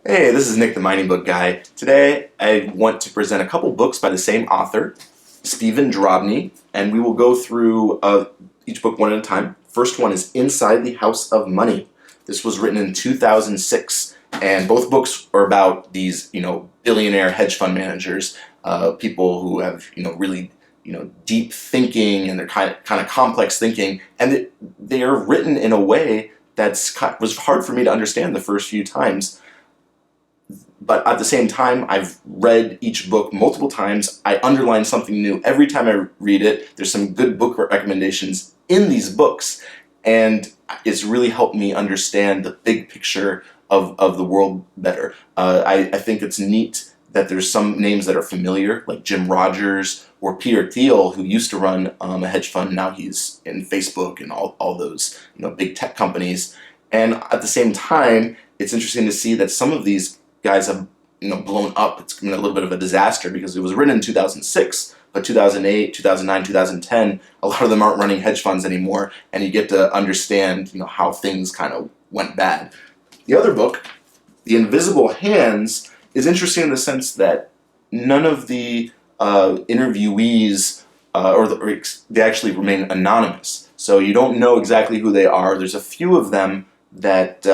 Hey, this is Nick the Mining Book Guy. Today I want to present a couple books by the same author, Stephen Drobny, and we will go through each book one at a time. First one is Inside the House of Money. This was written in 2006, and both books are about these, billionaire hedge fund managers, people who have, really, deep thinking, and they're kind of complex thinking, and they are written in a way was hard for me to understand the first few times. But at the same time, I've read each book multiple times. I underline something new every time I read it. There's some good book recommendations in these books, and it's really helped me understand the big picture of the world better. I think it's neat that there's some names that are familiar, like Jim Rogers or Peter Thiel, who used to run a hedge fund. Now he's in Facebook and all those big tech companies. And at the same time, it's interesting to see that some of these guys have blown up. It's been a little bit of a disaster because it was written in 2006, but 2008, 2009, 2010, a lot of them aren't running hedge funds anymore, and you get to understand how things kind of went bad. The other book, The Invisible Hands, is interesting in the sense that none of the interviewees they actually remain anonymous, so you don't know exactly who they are. There's a few of them that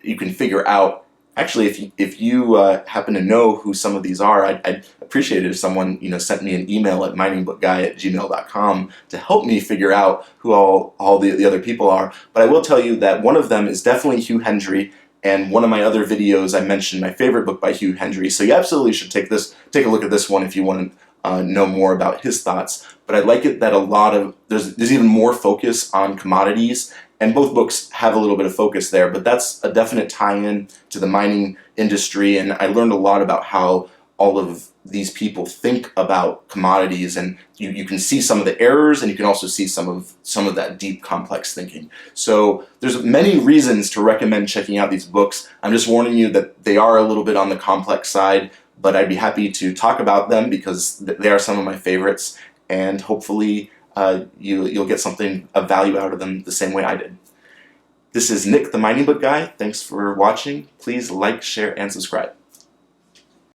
you can figure out. Actually, if you happen to know who some of these are, I'd appreciate it if someone sent me an email at miningbookguy@gmail.com to help me figure out who all the other people are. But I will tell you that one of them is definitely Hugh Hendry, and one of my other videos I mentioned my favorite book by Hugh Hendry. So you absolutely should take a look at this one if you want to know more about his thoughts. But I like it that there's even more focus on commodities. And both books have a little bit of focus there, but that's a definite tie-in to the mining industry, and I learned a lot about how all of these people think about commodities, and you can see some of the errors, and you can also see some of that deep, complex thinking. So there's many reasons to recommend checking out these books. I'm just warning you that they are a little bit on the complex side, but I'd be happy to talk about them because they are some of my favorites, and hopefully you'll get something of value out of them the same way I did. This is Nick the Mining Book Guy. Thanks for watching. Please like, share, and subscribe.